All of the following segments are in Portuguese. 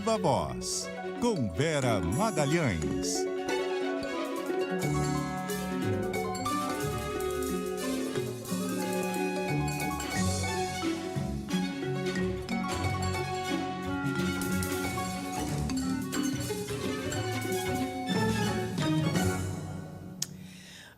Viva Voz, com Vera Magalhães.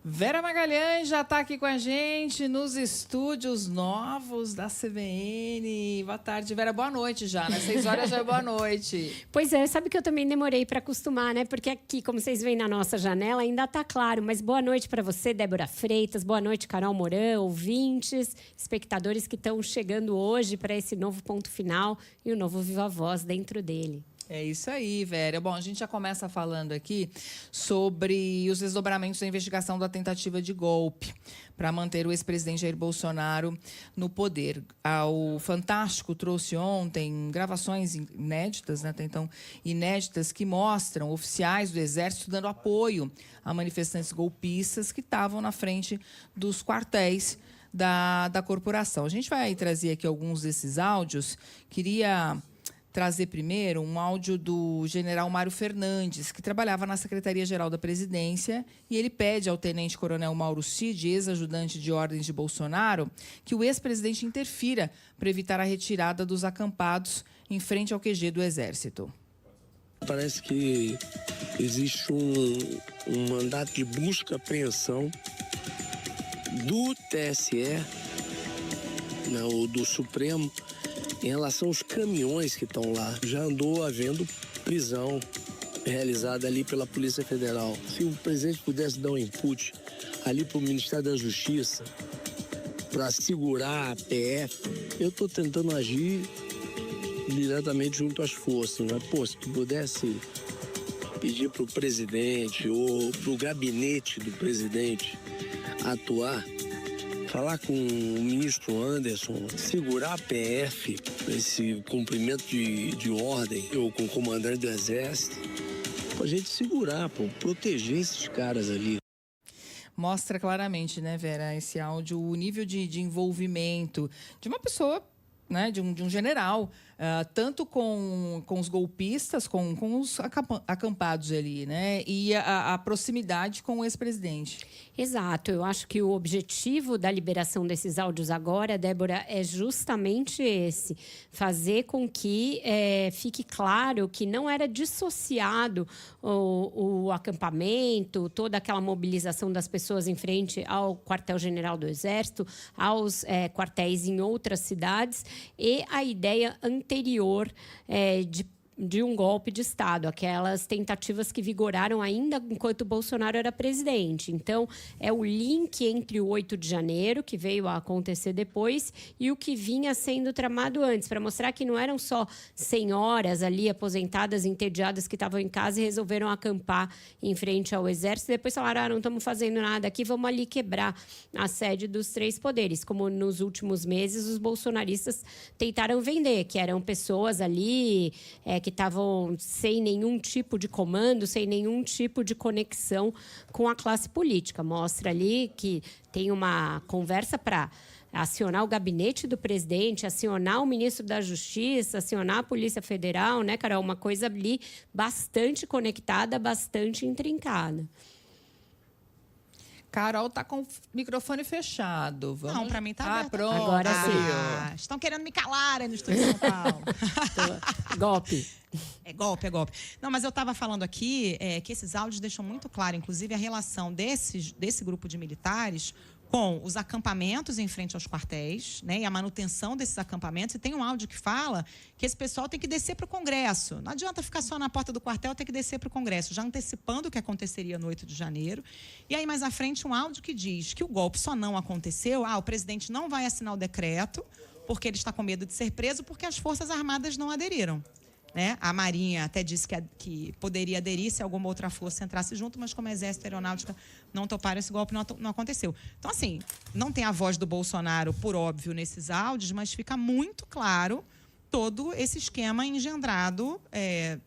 Vera Magalhães já está aqui com a gente nos estúdios novos da CBN. Boa tarde, Vera. Boa noite já, né? 6 horas já é boa noite. Pois é, sabe que eu também demorei para acostumar, né? Porque aqui, como vocês veem na nossa janela, ainda está claro. Mas boa noite para você, Débora Freitas. Boa noite, Carol Moran, ouvintes, espectadores que estão chegando hoje para esse novo ponto final e o novo Viva Voz dentro dele. É isso aí, Vera. Bom, a gente já começa falando aqui sobre os desdobramentos da investigação da tentativa de golpe para manter o ex-presidente Jair Bolsonaro no poder. O Fantástico trouxe ontem gravações inéditas, né, até então inéditas, que mostram oficiais do Exército dando apoio a manifestantes golpistas que estavam na frente dos quartéis da corporação. A gente vai trazer aqui alguns desses áudios. Queria trazer primeiro um áudio do general Mário Fernandes, que trabalhava na Secretaria-Geral da Presidência, e ele pede ao tenente-coronel Mauro Cid, ex-ajudante de ordens de Bolsonaro, que o ex-presidente interfira para evitar a retirada dos acampados em frente ao QG do Exército. Parece que existe um mandato de busca e apreensão do TSE, né, ou do Supremo, em relação aos caminhões que estão lá. Já andou havendo prisão realizada ali pela Polícia Federal. Se o presidente pudesse dar um input ali para o Ministério da Justiça para segurar a PF, eu estou tentando agir diretamente junto às forças, né? Pô, se tu pudesse pedir para o presidente ou para o gabinete do presidente atuar, falar com o ministro Anderson, segurar a PF, esse cumprimento de ordem, ou com o comandante do Exército, pra gente segurar, proteger esses caras ali. Mostra claramente, né, Vera, esse áudio, o nível de envolvimento de uma pessoa, né, de um general, tanto com os golpistas, com os acampados ali, né, e a proximidade com o ex-presidente. Exato. Eu acho que o objetivo da liberação desses áudios agora, Débora, é justamente esse. Fazer com que fique claro que não era dissociado o acampamento, toda aquela mobilização das pessoas em frente ao quartel-general do Exército, aos quartéis em outras cidades, e a ideia anterior de um golpe de Estado, aquelas tentativas que vigoraram ainda enquanto Bolsonaro era presidente. Então, é o link entre o 8 de janeiro, que veio a acontecer depois, e o que vinha sendo tramado antes, para mostrar que não eram só senhoras ali, aposentadas, entediadas, que estavam em casa e resolveram acampar em frente ao Exército, e depois falaram, não estamos fazendo nada aqui, vamos ali quebrar a sede dos três poderes, como nos últimos meses os bolsonaristas tentaram vender, que eram pessoas ali que estavam sem nenhum tipo de comando, sem nenhum tipo de conexão com a classe política. Mostra ali que tem uma conversa para acionar o gabinete do presidente, acionar o ministro da Justiça, acionar a Polícia Federal, né, Carol? Uma coisa ali bastante conectada, bastante intrincada. Carol tá com o microfone fechado. Vamos... Não, pra mim tá aberto. Pronto. Agora sim. Estão querendo me calar aí no estúdio de São Paulo. Golpe. É golpe, é golpe. Não, mas eu estava falando aqui que esses áudios deixam muito claro, inclusive, a relação desse grupo de militares com os acampamentos em frente aos quartéis, né, e a manutenção desses acampamentos. E tem um áudio que fala que esse pessoal tem que descer para o Congresso. Não adianta ficar só na porta do quartel, tem que descer para o Congresso, já antecipando o que aconteceria no 8 de janeiro. E aí, mais à frente, um áudio que diz que o golpe só não aconteceu, o presidente não vai assinar o decreto porque ele está com medo de ser preso, porque as Forças Armadas não aderiram. Né? A Marinha até disse que poderia aderir se alguma outra força entrasse junto, mas como a Exército e a Aeronáutica não toparam, esse golpe não aconteceu. Então, assim, não tem a voz do Bolsonaro, por óbvio, nesses áudios, mas fica muito claro todo esse esquema engendrado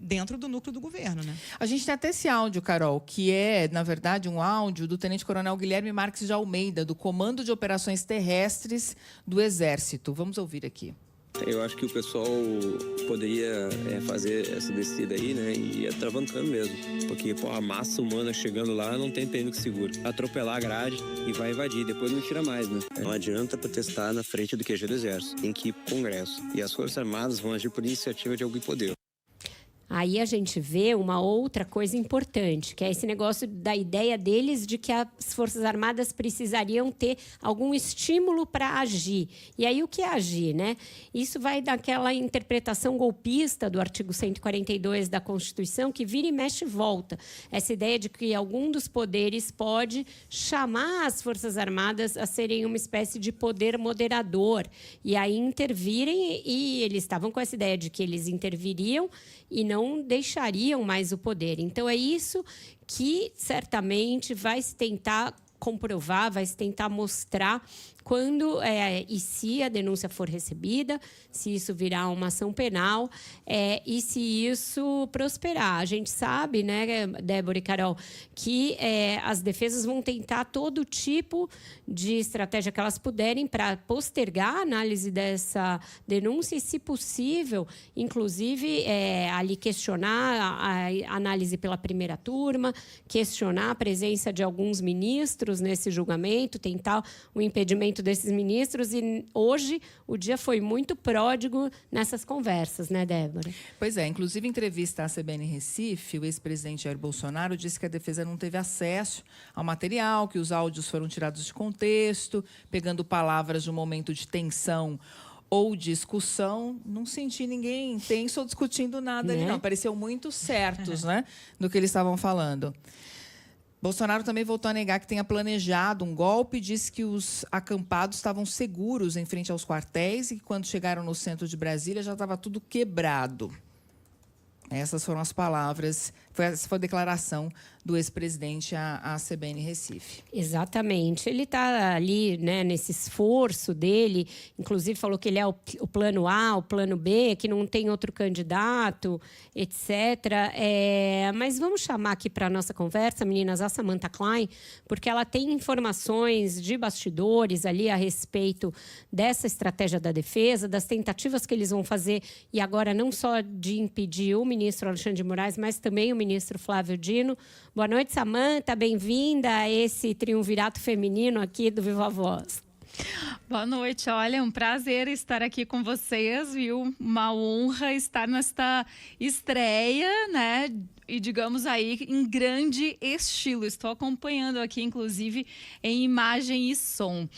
dentro do núcleo do governo, né? A gente tem até esse áudio, Carol, que é, na verdade, um áudio do tenente-coronel Guilherme Marques de Almeida, do Comando de Operações Terrestres do Exército. Vamos ouvir aqui. Eu acho que o pessoal poderia fazer essa descida aí, né, e ir atravancando mesmo. Porque, a massa humana chegando lá não tem pneu que segura. Atropelar a grade e vai invadir, depois não tira mais, né? Não adianta protestar na frente do QG do Exército, tem que ir pro Congresso. E as Forças Armadas vão agir por iniciativa de alguém poder. Aí a gente vê uma outra coisa importante, que é esse negócio da ideia deles de que as Forças Armadas precisariam ter algum estímulo para agir. E aí o que é agir, né? Isso vai daquela interpretação golpista do artigo 142 da Constituição, que vira e mexe e volta. Essa ideia de que algum dos poderes pode chamar as Forças Armadas a serem uma espécie de poder moderador. E aí intervirem, e eles estavam com essa ideia de que eles interviriam e não deixariam mais o poder. Então, é isso que certamente vai se tentar comprovar, vai se tentar mostrar quando e se a denúncia for recebida, se isso virar uma ação penal e se isso prosperar. A gente sabe, né, Débora e Carol, que as defesas vão tentar todo tipo de estratégia que elas puderem para postergar a análise dessa denúncia e, se possível, inclusive, ali questionar a análise pela primeira turma, questionar a presença de alguns ministros nesse julgamento, tentar o impedimento desses ministros, e hoje o dia foi muito pródigo nessas conversas, né, Débora? Pois é, inclusive em entrevista à CBN Recife, o ex-presidente Jair Bolsonaro disse que a defesa não teve acesso ao material, que os áudios foram tirados de contexto, pegando palavras de um momento de tensão ou discussão. Não senti ninguém tenso ou discutindo nada ali, não. Pareciam muito certos, né, do que eles estavam falando. Bolsonaro também voltou a negar que tenha planejado um golpe e disse que os acampados estavam seguros em frente aos quartéis e que, quando chegaram no centro de Brasília, já estava tudo quebrado. Essas foram as palavras, essa foi a declaração do ex-presidente à CBN Recife. Exatamente. Ele está ali, né, nesse esforço dele, inclusive falou que ele é o plano A, o plano B, que não tem outro candidato, etc. Mas vamos chamar aqui para a nossa conversa, meninas, a Samantha Klein, porque ela tem informações de bastidores ali a respeito dessa estratégia da defesa, das tentativas que eles vão fazer, e agora não só de impedir o ministro Alexandre de Moraes, mas também o ministro Flávio Dino. Boa noite, Samantha. Bem-vinda a esse triunvirato feminino aqui do Viva Voz. Boa noite. Olha, é um prazer estar aqui com vocês, viu? Uma honra estar nesta estreia, né? E, digamos aí, em grande estilo. Estou acompanhando aqui, inclusive, em imagem e som.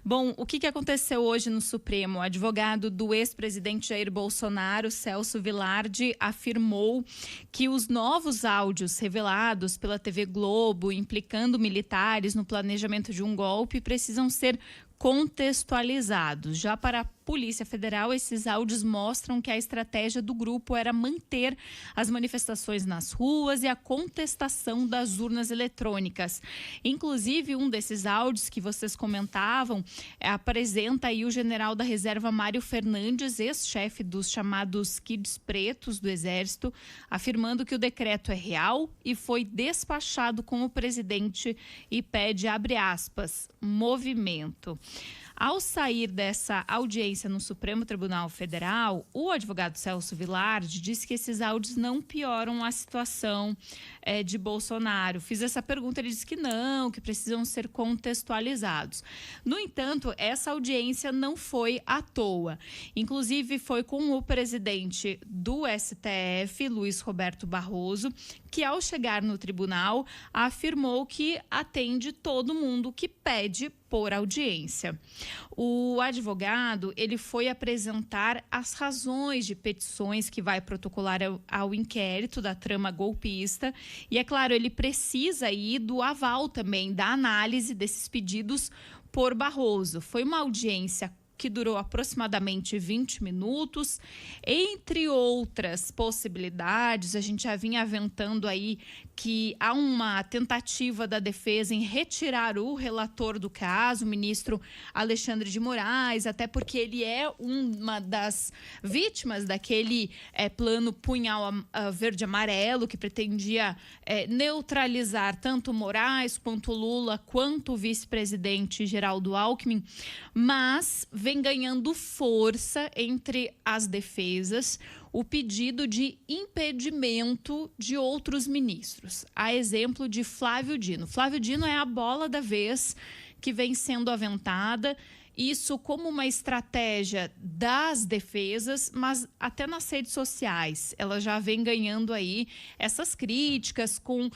Bom, o que aconteceu hoje no Supremo? O advogado do ex-presidente Jair Bolsonaro, Celso Vilardi, afirmou que os novos áudios revelados pela TV Globo, implicando militares no planejamento de um golpe, precisam ser contextualizados. Já para a Polícia Federal, esses áudios mostram que a estratégia do grupo era manter as manifestações nas ruas e a contestação das urnas eletrônicas. Inclusive, um desses áudios que vocês comentavam apresenta aí o general da reserva Mário Fernandes, ex-chefe dos chamados Kids Pretos do Exército, afirmando que o decreto é real e foi despachado com o presidente e pede, abre aspas, movimento. Ao sair dessa audiência no Supremo Tribunal Federal, o advogado Celso Vilardi disse que esses áudios não pioram a situação de Bolsonaro. Fiz essa pergunta, ele disse que não, que precisam ser contextualizados. No entanto, essa audiência não foi à toa. Inclusive, foi com o presidente do STF, Luiz Roberto Barroso, que, ao chegar no tribunal, afirmou que atende todo mundo que pede por audiência. O advogado, ele foi apresentar as razões de petições que vai protocolar ao inquérito da trama golpista e, é claro, ele precisa aí do aval também da análise desses pedidos por Barroso. Foi uma audiência que durou aproximadamente 20 minutos. Entre outras possibilidades, a gente já vinha aventando aí que há uma tentativa da defesa em retirar o relator do caso, o ministro Alexandre de Moraes, até porque ele é uma das vítimas daquele plano punhal verde-amarelo que pretendia neutralizar tanto Moraes quanto Lula, quanto o vice-presidente Geraldo Alckmin, mas vem ganhando força entre as defesas o pedido de impedimento de outros ministros. A exemplo de Flávio Dino. Flávio Dino é a bola da vez que vem sendo aventada, isso como uma estratégia das defesas, mas até nas redes sociais. Ela já vem ganhando aí essas críticas com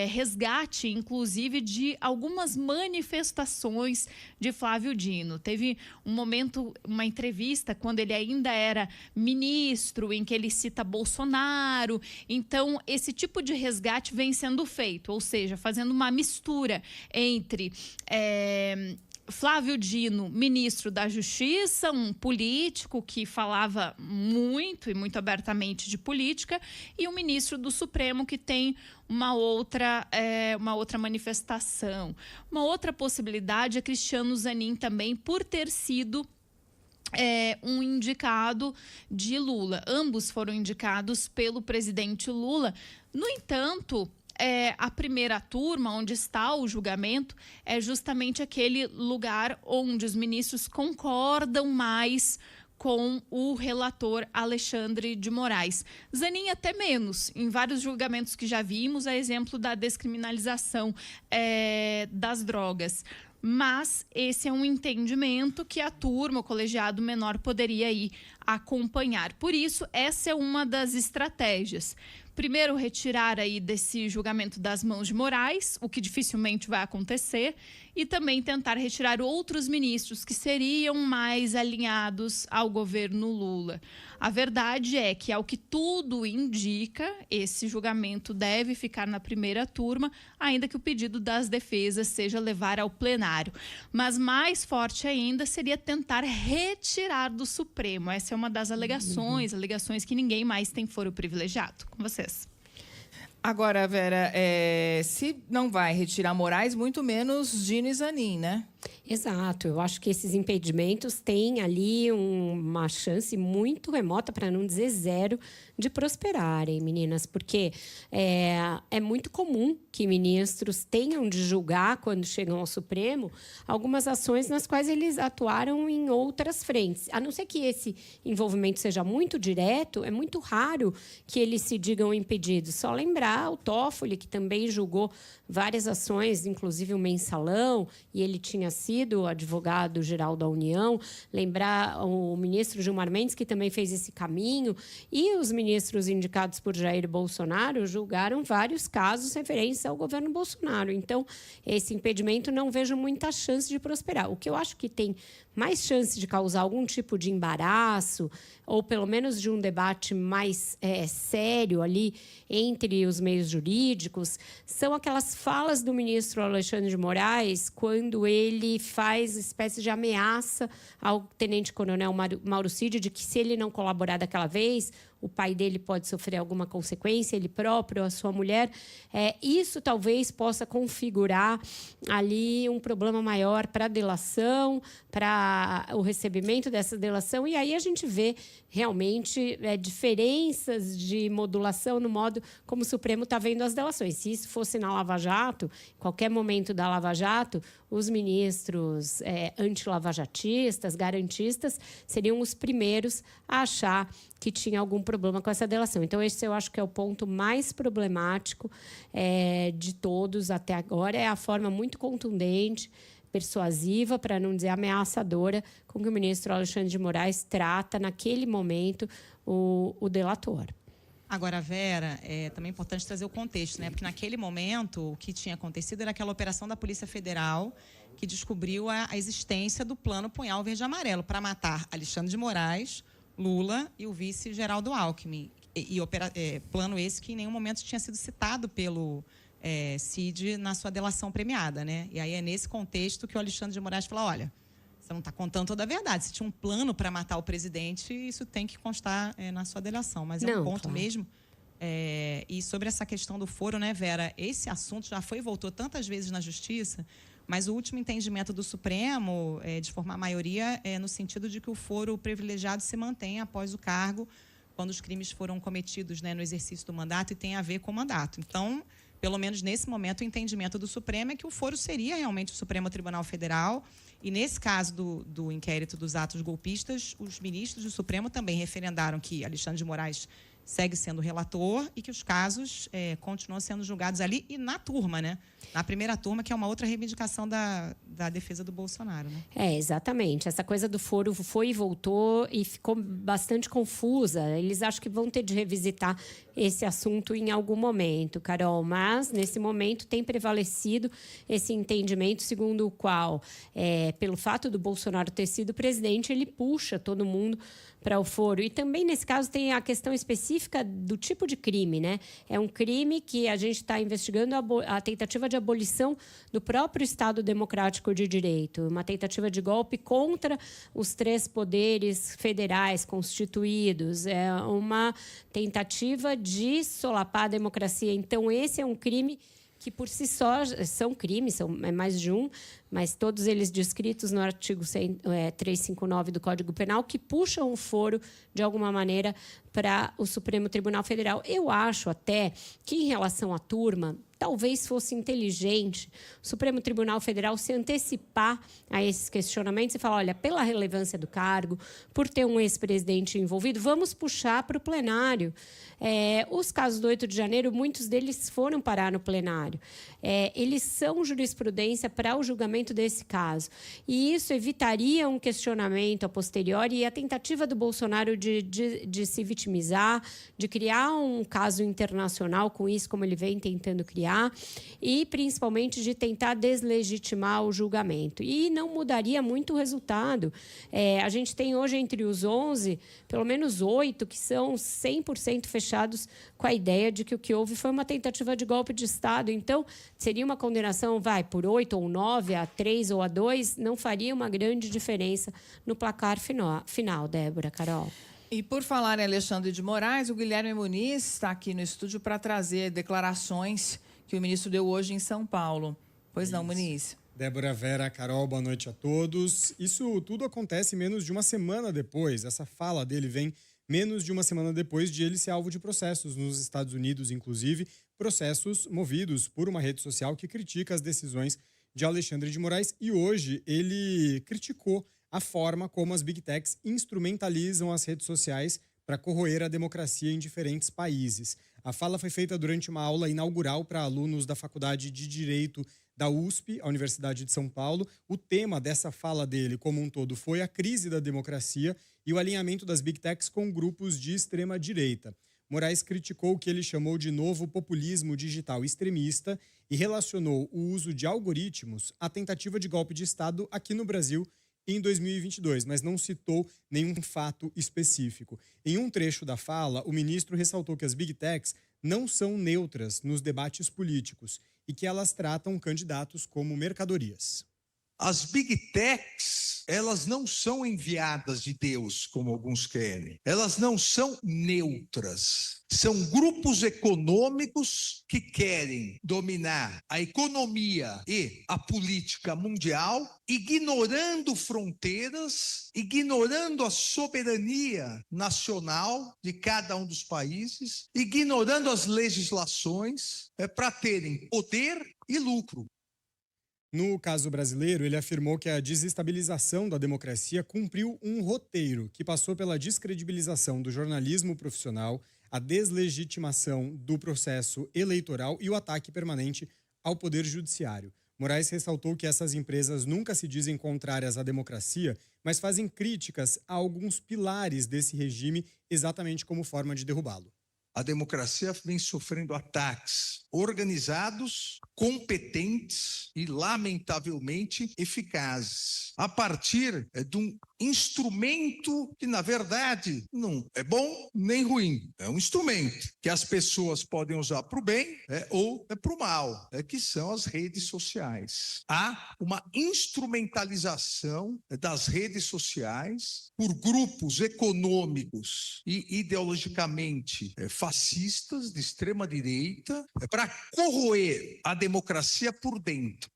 resgate, inclusive, de algumas manifestações de Flávio Dino. Teve um momento, uma entrevista, quando ele ainda era ministro, em que ele cita Bolsonaro. Então, esse tipo de resgate vem sendo feito, ou seja, fazendo uma mistura entre Flávio Dino, ministro da Justiça, um político que falava muito e muito abertamente de política, e um ministro do Supremo que tem uma outra manifestação. Uma outra possibilidade é Cristiano Zanin também, por ter sido um indicado de Lula. Ambos foram indicados pelo presidente Lula. No entanto, a primeira turma, onde está o julgamento, é justamente aquele lugar onde os ministros concordam mais com o relator Alexandre de Moraes. Zanin até menos. Em vários julgamentos que já vimos, a exemplo da descriminalização das drogas. Mas esse é um entendimento que a turma, o colegiado menor, poderia aí acompanhar. Por isso, essa é uma das estratégias. Primeiro, retirar aí desse julgamento das mãos de Moraes, o que dificilmente vai acontecer, e também tentar retirar outros ministros que seriam mais alinhados ao governo Lula. A verdade é que, ao que tudo indica, esse julgamento deve ficar na primeira turma, ainda que o pedido das defesas seja levar ao plenário. Mas mais forte ainda seria tentar retirar do Supremo. Essa é uma das alegações que ninguém mais tem foro privilegiado. Com vocês. Agora, Vera, se não vai retirar Moraes, muito menos Dino e Zanin, né? Exato. Eu acho que esses impedimentos têm ali uma chance muito remota, para não dizer zero, de prosperarem, meninas, porque é muito comum que ministros tenham de julgar, quando chegam ao Supremo, algumas ações nas quais eles atuaram em outras frentes. A não ser que esse envolvimento seja muito direto, é muito raro que eles se digam impedidos. Só lembrar o Toffoli, que também julgou várias ações, inclusive o Mensalão, e ele tinha sido advogado-geral da União. Lembrar o ministro Gilmar Mendes, que também fez esse caminho, e os ministros indicados por Jair Bolsonaro julgaram vários casos referentes ao governo Bolsonaro. Então, esse impedimento não vejo muita chance de prosperar. O que eu acho que tem mais chance de causar algum tipo de embaraço, ou pelo menos de um debate mais sério ali entre os meios jurídicos, são aquelas falas do ministro Alexandre de Moraes, quando ele faz espécie de ameaça ao tenente-coronel Mauro Cid de que, se ele não colaborar daquela vez, o pai dele pode sofrer alguma consequência, ele próprio, a sua mulher. Isso talvez possa configurar ali um problema maior para a delação, para o recebimento dessa delação, e aí a gente vê realmente diferenças de modulação no modo como o Supremo está vendo as delações. Se isso fosse na Lava Jato, qualquer momento da Lava Jato, os ministros anti-lavajatistas, garantistas, seriam os primeiros a achar que tinha algum problema com essa delação. Então, esse eu acho que é o ponto mais problemático de todos até agora. É a forma muito contundente, persuasiva, para não dizer ameaçadora, com que o ministro Alexandre de Moraes trata, naquele momento, o delator. Agora, Vera, é também importante trazer o contexto, né? Porque naquele momento o que tinha acontecido era aquela operação da Polícia Federal que descobriu a existência do plano Punhal Verde e Amarelo para matar Alexandre de Moraes, Lula e o vice Geraldo Alckmin. Plano esse que em nenhum momento tinha sido citado pelo Cid na sua delação premiada, né? E aí é nesse contexto que o Alexandre de Moraes fala: olha, você não está contando toda a verdade. Se tinha um plano para matar o presidente, isso tem que constar na sua delação. Mas é um ponto mesmo. E sobre essa questão do foro, né, Vera? Esse assunto já foi e voltou tantas vezes na Justiça, mas o último entendimento do Supremo, de formar maioria, é no sentido de que o foro privilegiado se mantém após o cargo, quando os crimes foram cometidos, né, no exercício do mandato, e tem a ver com o mandato. Então, pelo menos nesse momento, o entendimento do Supremo é que o foro seria realmente o Supremo Tribunal Federal. E, nesse caso do inquérito dos atos golpistas, os ministros do Supremo também referendaram que Alexandre de Moraes segue sendo relator e que os casos continuam sendo julgados ali e na turma, né? Na primeira turma, que é uma outra reivindicação da defesa do Bolsonaro, né? Exatamente. Essa coisa do foro foi e voltou e ficou bastante confusa. Eles acham que vão ter de revisitar esse assunto em algum momento, Carol. Mas, nesse momento, tem prevalecido esse entendimento segundo o qual, pelo fato do Bolsonaro ter sido presidente, ele puxa todo mundo para o foro. E também, nesse caso, tem a questão específica do tipo de crime, né? É um crime que a gente está investigando a tentativa de abolição do próprio Estado Democrático de Direito, uma tentativa de golpe contra os 3 poderes federais constituídos, é uma tentativa de solapar a democracia. Então, esse é um crime que, por si só, são crimes, é mais de um, mas todos eles descritos no artigo 359 do Código Penal, que puxam o foro, de alguma maneira, para o Supremo Tribunal Federal. Eu acho até que, em relação à turma, talvez fosse inteligente o Supremo Tribunal Federal se antecipar a esses questionamentos e falar, olha, pela relevância do cargo, por ter um ex-presidente envolvido, vamos puxar para o plenário. Os casos do 8 de janeiro, muitos deles foram parar no plenário. Eles são jurisprudência para o julgamento desse caso. E isso evitaria um questionamento a posteriori e a tentativa do Bolsonaro de se vitimizar, de criar um caso internacional com isso, como ele vem tentando criar, e principalmente de tentar deslegitimar o julgamento. E não mudaria muito o resultado. A gente tem hoje entre os 11, pelo menos 8, que são 100% fechados com a ideia de que o que houve foi uma tentativa de golpe de Estado. Então, seria uma condenação, por 8 ou 9, a 3 ou a 2, não faria uma grande diferença no placar final, Débora, Carol. E por falar em Alexandre de Moraes, o Guilherme Muniz está aqui no estúdio para trazer declarações que o ministro deu hoje em São Paulo. Pois não, Muniz? Débora, Vera, Carol, boa noite a todos. Isso tudo acontece menos de uma semana depois. Essa fala dele vem menos de uma semana depois de ele ser alvo de processos nos Estados Unidos, inclusive processos movidos por uma rede social que critica as decisões de Alexandre de Moraes. E hoje ele criticou a forma como as Big Techs instrumentalizam as redes sociais para corroer a democracia em diferentes países. A fala foi feita durante uma aula inaugural para alunos da Faculdade de Direito da USP, a Universidade de São Paulo. O tema dessa fala dele, como um todo, foi a crise da democracia e o alinhamento das Big Techs com grupos de extrema-direita. Moraes criticou o que ele chamou de novo populismo digital extremista e relacionou o uso de algoritmos à tentativa de golpe de Estado aqui no Brasil em 2022, mas não citou nenhum fato específico. Em um trecho da fala, o ministro ressaltou que as Big Techs não são neutras nos debates políticos e que elas tratam candidatos como mercadorias. As Big Techs, elas não são enviadas de Deus, como alguns querem. Elas não são neutras. São grupos econômicos que querem dominar a economia e a política mundial, ignorando fronteiras, ignorando a soberania nacional de cada um dos países, ignorando as legislações, para terem poder e lucro. No caso brasileiro, ele afirmou que a desestabilização da democracia cumpriu um roteiro que passou pela descredibilização do jornalismo profissional, a deslegitimação do processo eleitoral e o ataque permanente ao poder judiciário. Moraes ressaltou que essas empresas nunca se dizem contrárias à democracia, mas fazem críticas a alguns pilares desse regime exatamente como forma de derrubá-lo. A democracia vem sofrendo ataques organizados, competentes e, lamentavelmente, eficazes, a partir de um instrumento que, na verdade, não é bom nem ruim. É um instrumento que as pessoas podem usar para o bem ou para o mal, que são as redes sociais. Há uma instrumentalização das redes sociais por grupos econômicos e ideologicamente fascistas de extrema-direita para corroer a democracia por dentro.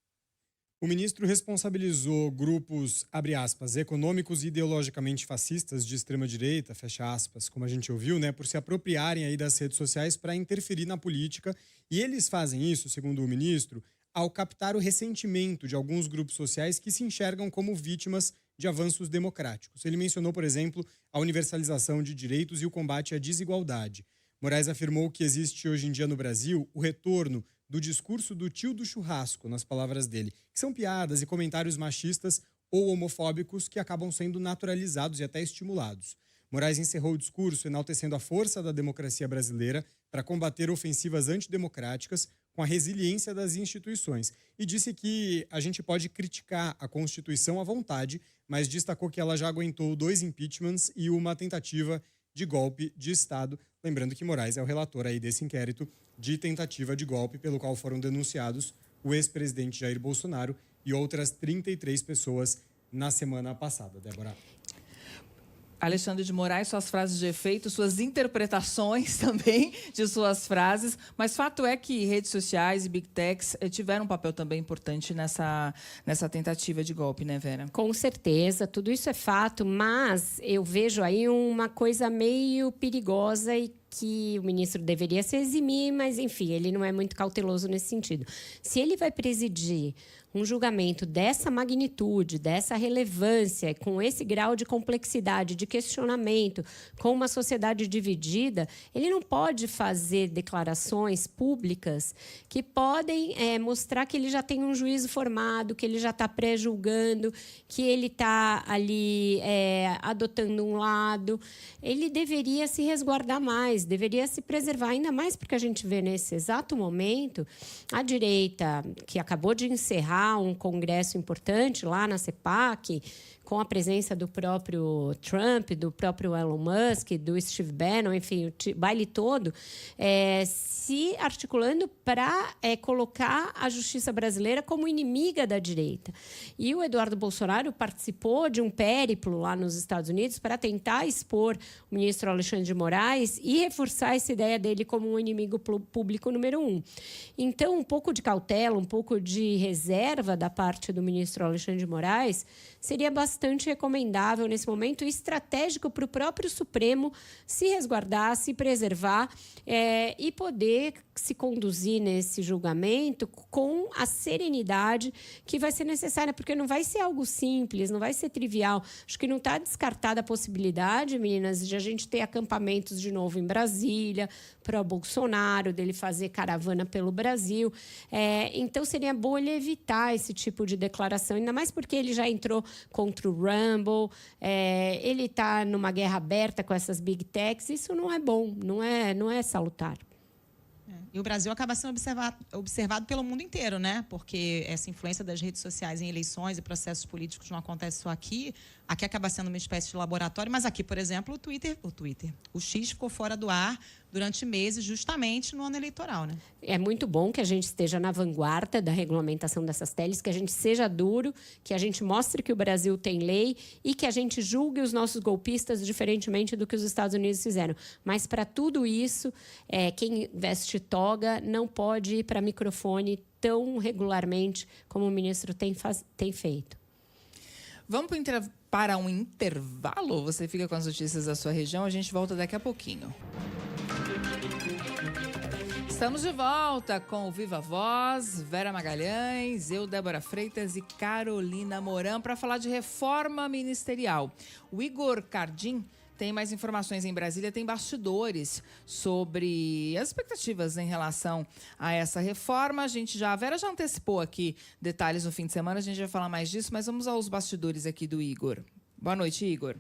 O ministro responsabilizou grupos, abre aspas, econômicos e ideologicamente fascistas de extrema-direita, fecha aspas, como a gente ouviu, né, por se apropriarem aí das redes sociais para interferir na política. E eles fazem isso, segundo o ministro, ao captar o ressentimento de alguns grupos sociais que se enxergam como vítimas de avanços democráticos. Ele mencionou, por exemplo, a universalização de direitos e o combate à desigualdade. Moraes afirmou que existe hoje em dia no Brasil o retorno do discurso do tio do churrasco, nas palavras dele, que são piadas e comentários machistas ou homofóbicos que acabam sendo naturalizados e até estimulados. Moraes encerrou o discurso enaltecendo a força da democracia brasileira para combater ofensivas antidemocráticas com a resiliência das instituições e disse que a gente pode criticar a Constituição à vontade, mas destacou que ela já aguentou 2 impeachments e uma tentativa de golpe de Estado. Lembrando que Moraes é o relator aí desse inquérito de tentativa de golpe pelo qual foram denunciados o ex-presidente Jair Bolsonaro e outras 33 pessoas na semana passada. Débora. Alexandre de Moraes, suas frases de efeito, suas interpretações também de suas frases, mas fato é que redes sociais e big techs tiveram um papel também importante nessa tentativa de golpe, né, Vera? Com certeza, tudo isso é fato, mas eu vejo aí uma coisa meio perigosa e que o ministro deveria se eximir, mas, enfim, ele não é muito cauteloso nesse sentido. Se ele vai presidir um julgamento dessa magnitude, dessa relevância, com esse grau de complexidade, de questionamento, com uma sociedade dividida, ele não pode fazer declarações públicas que podem mostrar que ele já tem um juízo formado, que ele já está pré-julgando, que ele está ali adotando um lado. Ele deveria se resguardar mais, deveria se preservar, ainda mais porque a gente vê nesse exato momento a direita, que acabou de encerrar um congresso importante lá na CEPAC, com a presença do próprio Trump, do próprio Elon Musk, do Steve Bannon, enfim, o baile todo, se articulando para colocar a justiça brasileira como inimiga da direita. E o Eduardo Bolsonaro participou de um périplo lá nos Estados Unidos para tentar expor o ministro Alexandre de Moraes e reforçar essa ideia dele como um inimigo público número 1. Então, um pouco de cautela, um pouco de reserva da parte do ministro Alexandre de Moraes seria bastante recomendável nesse momento, estratégico para o próprio Supremo se resguardar, se preservar e poder se conduzir nesse julgamento com a serenidade que vai ser necessária, porque não vai ser algo simples, não vai ser trivial. Acho que não está descartada a possibilidade, meninas, de a gente ter acampamentos de novo em Brasília, para o Bolsonaro, dele fazer caravana pelo Brasil. Então, seria bom ele evitar esse tipo de declaração, ainda mais porque ele já entrou contra o Rumble, ele está numa guerra aberta com essas big techs. Isso não é bom, não é salutar. E o Brasil acaba sendo observado pelo mundo inteiro, né? Porque essa influência das redes sociais em eleições e processos políticos não acontece só aqui. Aqui acaba sendo uma espécie de laboratório, mas aqui, por exemplo, o X ficou fora do ar durante meses, justamente no ano eleitoral, né? É muito bom que a gente esteja na vanguarda da regulamentação dessas teles, que a gente seja duro, que a gente mostre que o Brasil tem lei e que a gente julgue os nossos golpistas diferentemente do que os Estados Unidos fizeram. Mas, para tudo isso, quem veste toga não pode ir para microfone tão regularmente como o ministro tem feito. Vamos para um intervalo? Você fica com as notícias da sua região, a gente volta daqui a pouquinho. Estamos de volta com o Viva Voz, Vera Magalhães, eu, Débora Freitas e Carolina Moran para falar de reforma ministerial. O Igor Cardim tem mais informações em Brasília, tem bastidores sobre as expectativas em relação a essa reforma. A Vera já antecipou aqui detalhes no fim de semana, a gente vai falar mais disso, mas vamos aos bastidores aqui do Igor. Boa noite, Igor.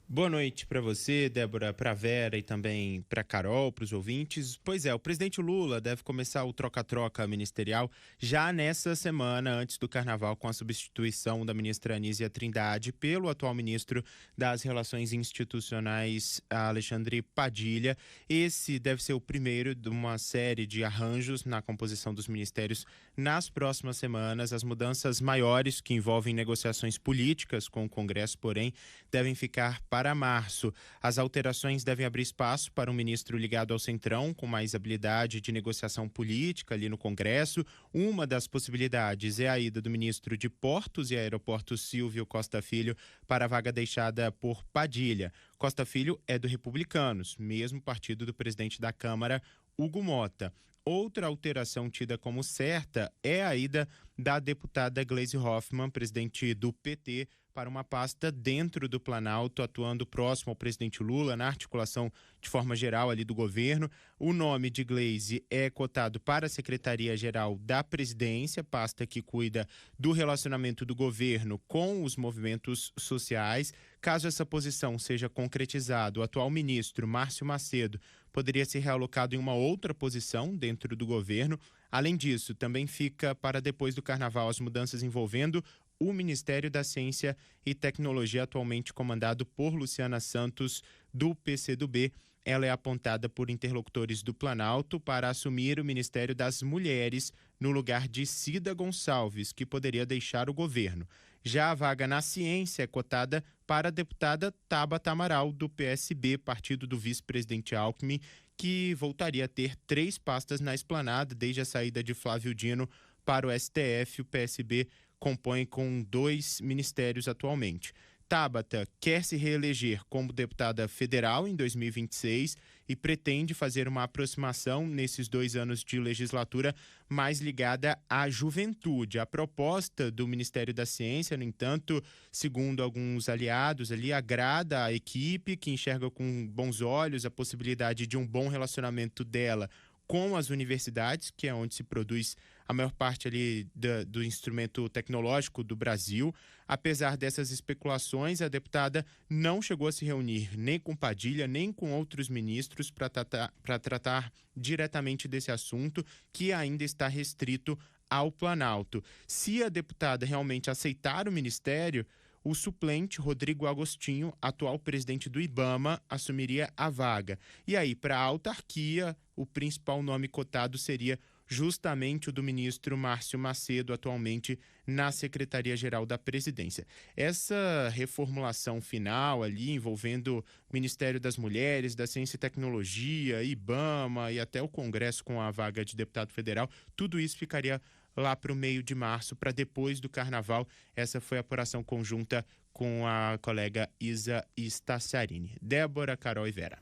Boa noite para você, Débora, para a Vera e também para a Carol, para os ouvintes. Pois é, o presidente Lula deve começar o troca-troca ministerial já nessa semana, antes do Carnaval, com a substituição da ministra Anísia Trindade pelo atual ministro das Relações Institucionais, Alexandre Padilha. Esse deve ser o primeiro de uma série de arranjos na composição dos ministérios nas próximas semanas. As mudanças maiores, que envolvem negociações políticas com o Congresso, porém, devem ficar para para março. As alterações devem abrir espaço para um ministro ligado ao Centrão, com mais habilidade de negociação política ali no Congresso. Uma das possibilidades é a ida do ministro de Portos e Aeroportos, Silvio Costa Filho, para a vaga deixada por Padilha. Costa Filho é do Republicanos, mesmo partido do presidente da Câmara, Hugo Mota. Outra alteração tida como certa é a ida da deputada Gleisi Hoffmann, presidente do PT, para uma pasta dentro do Planalto, atuando próximo ao presidente Lula, na articulação de forma geral ali do governo. O nome de Gleisi é cotado para a Secretaria-Geral da Presidência, pasta que cuida do relacionamento do governo com os movimentos sociais. Caso essa posição seja concretizada, o atual ministro, Márcio Macedo, poderia ser realocado em uma outra posição dentro do governo. Além disso, também fica para depois do Carnaval as mudanças envolvendo o Ministério da Ciência e Tecnologia, atualmente comandado por Luciana Santos, do PCdoB. Ela é apontada por interlocutores do Planalto para assumir o Ministério das Mulheres no lugar de Cida Gonçalves, que poderia deixar o governo. Já a vaga na ciência é cotada para a deputada Tabata Amaral, do PSB, partido do vice-presidente Alckmin, que voltaria a ter 3 pastas na esplanada desde a saída de Flávio Dino para o STF. O PSB compõe com 2 ministérios atualmente. Tabata quer se reeleger como deputada federal em 2026 e pretende fazer uma aproximação nesses 2 anos de legislatura mais ligada à juventude. A proposta do Ministério da Ciência, no entanto, segundo alguns aliados ali, agrada a equipe, que enxerga com bons olhos a possibilidade de um bom relacionamento dela com as universidades, que é onde se produz a maior parte ali do instrumento tecnológico do Brasil. Apesar dessas especulações, a deputada não chegou a se reunir nem com Padilha, nem com outros ministros para tratar diretamente desse assunto, que ainda está restrito ao Planalto. Se a deputada realmente aceitar o ministério, o suplente, Rodrigo Agostinho, atual presidente do IBAMA, assumiria a vaga. E aí, para a autarquia, o principal nome cotado seria justamente o do ministro Márcio Macedo, atualmente na Secretaria-Geral da Presidência. Essa reformulação final ali, envolvendo o Ministério das Mulheres, da Ciência e Tecnologia, IBAMA e até o Congresso com a vaga de deputado federal, tudo isso ficaria lá para o meio de março, para depois do Carnaval. Essa foi a apuração conjunta com a colega Isa Staciarini. Débora, Carol e Vera.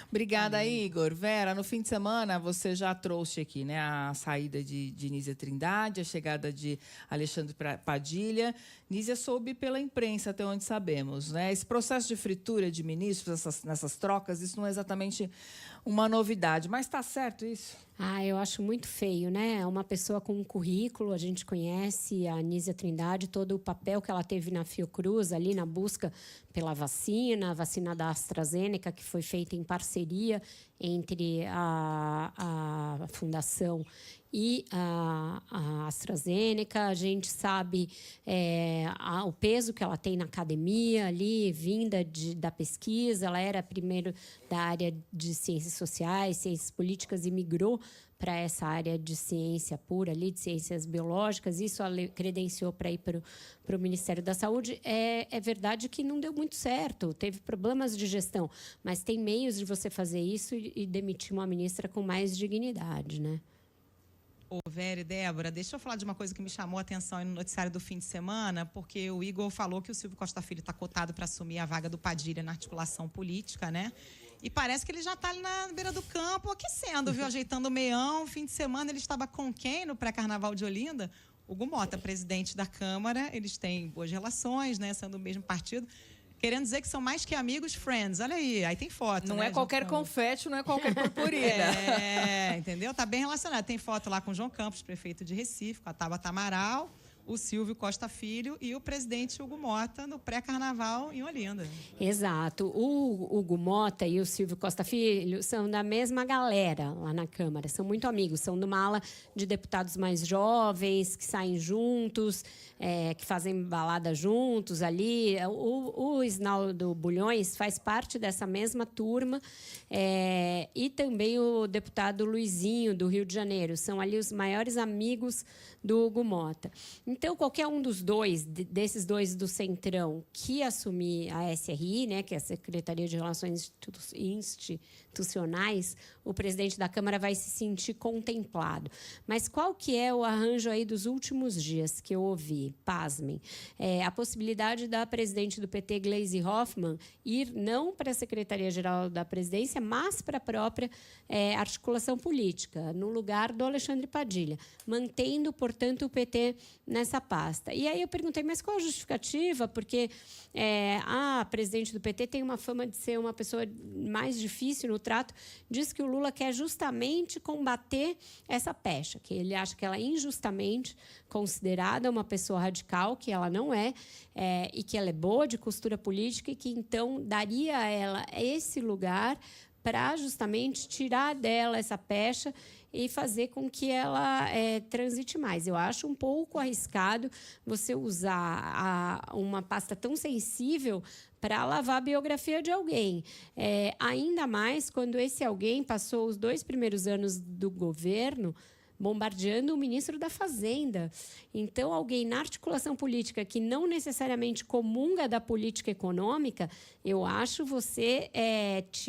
Obrigada, Igor. Vera, no fim de semana você já trouxe aqui, né, a saída de Nízia Trindade, a chegada de Alexandre Padilha. Nízia soube pela imprensa, até onde sabemos, né? Esse processo de fritura de ministros, nessas trocas, isso não é exatamente uma novidade, mas está certo isso? Eu acho muito feio, né? É uma pessoa com um currículo, a gente conhece a Nízia Trindade, todo o papel que ela teve na Fiocruz, ali na busca pela vacina, a vacina da AstraZeneca, que foi feita em parceria entre a Fundação e a AstraZeneca. A gente sabe o peso que ela tem na academia ali, vinda da pesquisa. Ela era primeiro da área de ciências sociais, ciências políticas, e migrou para essa área de ciência pura ali, de ciências biológicas. Isso a credenciou para ir para o Ministério da Saúde. É verdade que não deu muito certo, teve problemas de gestão, mas tem meios de você fazer isso e demitir uma ministra com mais dignidade, né? Ô, Vera e Débora, deixa eu falar de uma coisa que me chamou a atenção aí no noticiário do fim de semana, porque o Igor falou que o Silvio Costa Filho está cotado para assumir a vaga do Padilha na articulação política, né? E parece que ele já está ali na beira do campo aquecendo, viu? Ajeitando o meião. Fim de semana ele estava com quem no pré-carnaval de Olinda? Hugo Mota, presidente da Câmara. Eles têm boas relações, né? Sendo do mesmo partido. Querendo dizer que são mais que amigos, friends. Olha aí tem foto. Não né, é qualquer confete, não é qualquer purpurina. Entendeu? Tá bem relacionado. Tem foto lá com o João Campos, prefeito de Recife, com a Tabata Amaral, o Silvio Costa Filho e o presidente Hugo Mota no pré-carnaval em Olinda. Exato. O Hugo Mota e o Silvio Costa Filho são da mesma galera lá na Câmara. São muito amigos. São de uma ala de deputados mais jovens, que saem juntos, que fazem balada juntos ali. O Isnaldo Bulhões faz parte dessa mesma turma. E também o deputado Luizinho, do Rio de Janeiro. São ali os maiores amigos do Hugo Mota. Então, qualquer um dos dois, desses dois do Centrão, que assumir a SRI, né, que é a Secretaria de Relações Institucionais, o presidente da Câmara vai se sentir contemplado. Mas qual que é o arranjo aí dos últimos dias que eu ouvi? Pasmem. A possibilidade da presidente do PT, Gleisi Hoffmann, ir não para a Secretaria-Geral da Presidência, mas para a própria articulação política, no lugar do Alexandre Padilha, mantendo, portanto, o PT nessa pasta. E aí eu perguntei, mas qual a justificativa? Porque a presidente do PT tem uma fama de ser uma pessoa mais difícil no trato, diz que o Lula quer justamente combater essa pecha, que ele acha que ela é injustamente considerada uma pessoa radical, que ela não é, e que ela é boa de costura política e que, então, daria a ela esse lugar para justamente tirar dela essa pecha e fazer com que ela transite mais. Eu acho um pouco arriscado você usar uma pasta tão sensível para lavar a biografia de alguém. Ainda mais quando esse alguém passou os 2 primeiros anos do governo bombardeando o ministro da Fazenda. Então, alguém na articulação política que não necessariamente comunga da política econômica, eu acho você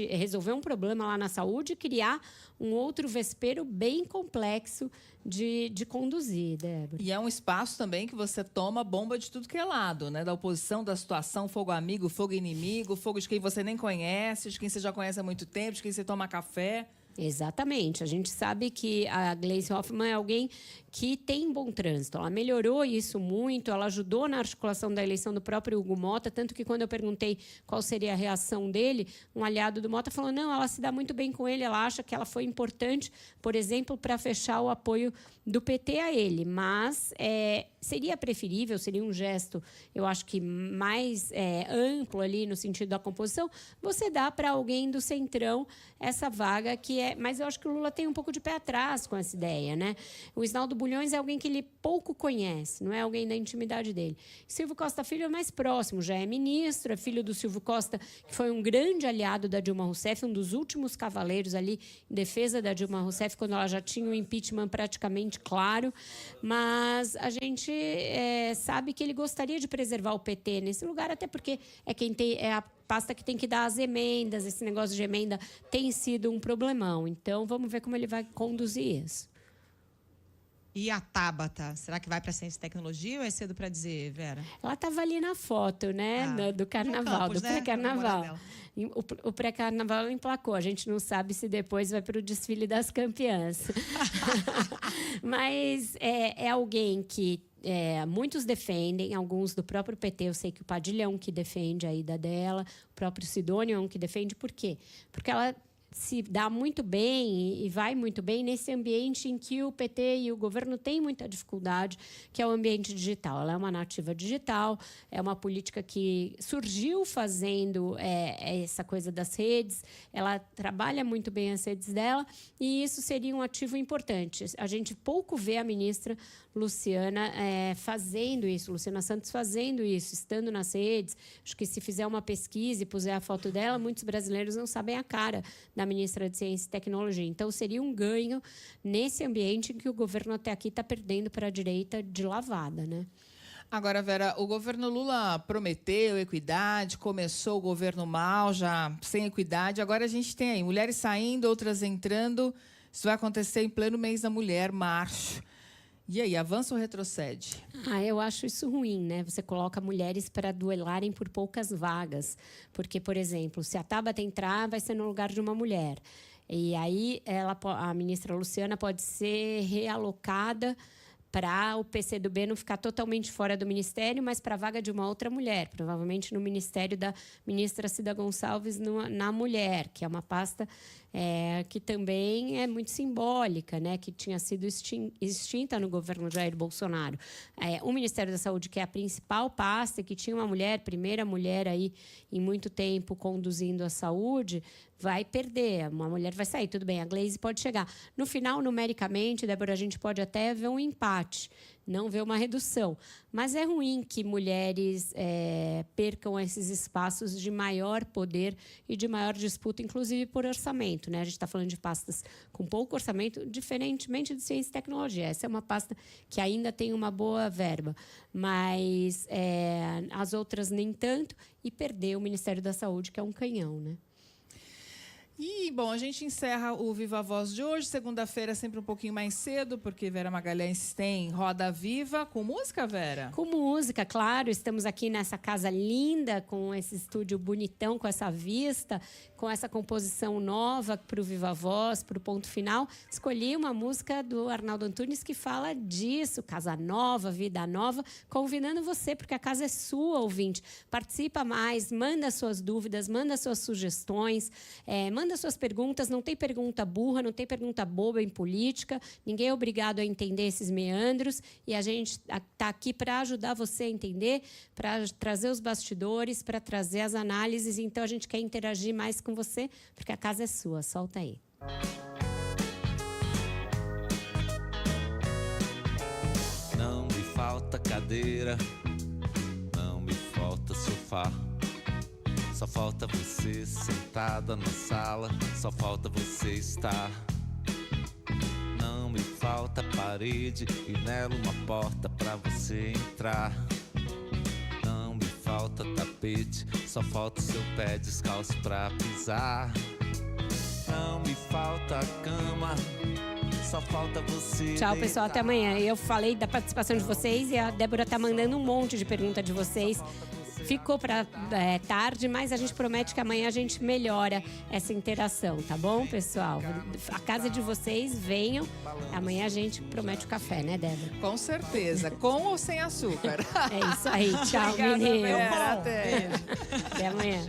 resolver um problema lá na saúde e criar um outro vespeiro bem complexo de conduzir, Débora. E é um espaço também que você toma bomba de tudo que é lado, né? Da oposição, da situação, fogo amigo, fogo inimigo, fogo de quem você nem conhece, de quem você já conhece há muito tempo, de quem você toma café. Exatamente. A gente sabe que a Gleisi Hoffmann é alguém que tem bom trânsito. Ela melhorou isso muito, ela ajudou na articulação da eleição do próprio Hugo Mota, tanto que quando eu perguntei qual seria a reação dele, um aliado do Mota falou, não, ela se dá muito bem com ele, ela acha que ela foi importante, por exemplo, para fechar o apoio do PT a ele. Mas seria preferível, seria um gesto, eu acho que mais amplo ali no sentido da composição, você dá para alguém do Centrão essa vaga que mas eu acho que o Lula tem um pouco de pé atrás com essa ideia, né? O Isnaldo Bulhões é alguém que ele pouco conhece, não é alguém da intimidade dele. Silvio Costa Filho é mais próximo, já é ministro, é filho do Silvio Costa, que foi um grande aliado da Dilma Rousseff, um dos últimos cavaleiros ali em defesa da Dilma Rousseff, quando ela já tinha o impeachment praticamente claro. Mas a gente sabe que ele gostaria de preservar o PT nesse lugar, até porque é a pasta que tem que dar as emendas, esse negócio de emenda tem sido um problemão. Então, vamos ver como ele vai conduzir isso. E a Tabata, será que vai para Ciência e Tecnologia ou é cedo para dizer, Vera? Ela estava ali na foto, né, do carnaval, Campos, do né? pré-carnaval. O pré-carnaval ela emplacou. A gente não sabe se depois vai para o desfile das campeãs. Mas é alguém que muitos defendem, alguns do próprio PT. Eu sei que o Padilha é um que defende a ida dela, o próprio Sidônio é um que defende. Por quê? Porque ela se dá muito bem e vai muito bem nesse ambiente em que o PT e o governo têm muita dificuldade, que é o ambiente digital. Ela é uma nativa digital, é uma política que surgiu fazendo essa coisa das redes, ela trabalha muito bem as redes dela e isso seria um ativo importante. A gente pouco vê a ministra Luciana fazendo isso, Luciana Santos fazendo isso, estando nas redes. Acho que se fizer uma pesquisa e puser a foto dela, muitos brasileiros não sabem a cara da ministra de Ciência e Tecnologia. Então, seria um ganho nesse ambiente em que o governo até aqui está perdendo para a direita de lavada, né? Agora, Vera, o governo Lula prometeu equidade, começou o governo mal, já sem equidade. Agora a gente tem aí mulheres saindo, outras entrando. Isso vai acontecer em pleno mês da mulher, março. E aí, avança ou retrocede? Eu acho isso ruim, né? Você coloca mulheres para duelarem por poucas vagas. Porque, por exemplo, se a Tabata entrar, vai ser no lugar de uma mulher. E aí, a ministra Luciana pode ser realocada para o PCdoB não ficar totalmente fora do ministério, mas para a vaga de uma outra mulher, provavelmente no ministério da ministra Cida Gonçalves na mulher, que é uma pasta que também é muito simbólica, né, que tinha sido extinta no governo Jair Bolsonaro. O Ministério da Saúde, que é a principal pasta, que tinha uma mulher, primeira mulher aí em muito tempo conduzindo a saúde, vai perder, uma mulher vai sair, tudo bem, a Gleisi pode chegar. No final, numericamente, Débora, a gente pode até ver um empate não vê uma redução. Mas é ruim que mulheres percam esses espaços de maior poder e de maior disputa, inclusive por orçamento, né? A gente está falando de pastas com pouco orçamento, diferentemente de ciência e tecnologia. Essa é uma pasta que ainda tem uma boa verba, mas as outras nem tanto, e perdeu o Ministério da Saúde, que é um canhão, né? E, bom, a gente encerra o Viva Voz de hoje. Segunda-feira sempre um pouquinho mais cedo, porque Vera Magalhães tem Roda Viva. Com música, Vera? Com música, claro. Estamos aqui nessa casa linda, com esse estúdio bonitão, com essa vista, com essa composição nova para o Viva Voz, para o Ponto Final. Escolhi uma música do Arnaldo Antunes que fala disso, casa nova, vida nova, convidando você, porque a casa é sua, ouvinte. Participa mais, manda suas dúvidas, manda suas sugestões, manda suas perguntas. Não tem pergunta burra, não tem pergunta boba em política. Ninguém é obrigado a entender esses meandros. E a gente está aqui para ajudar você a entender, para trazer os bastidores, para trazer as análises. Então, a gente quer interagir mais com você, porque a casa é sua. Solta aí. Não me falta cadeira, não me falta sofá. Só falta você sentada na sala, só falta você estar. Não me falta parede e nela uma porta pra você entrar. Não me falta tapete, só falta seu pé descalço pra pisar. Não me falta cama, só falta você. Tchau, pessoal, até amanhã. Eu falei da participação de vocês e a Débora tá mandando um monte de pergunta de vocês. Ficou para tarde, mas a gente promete que amanhã a gente melhora essa interação, tá bom, pessoal? A casa de vocês, venham. Amanhã a gente promete o café, né, Débora? Com certeza. Com ou sem açúcar? É isso aí. Tchau, Obrigada, menino. Vera. Até. Até amanhã.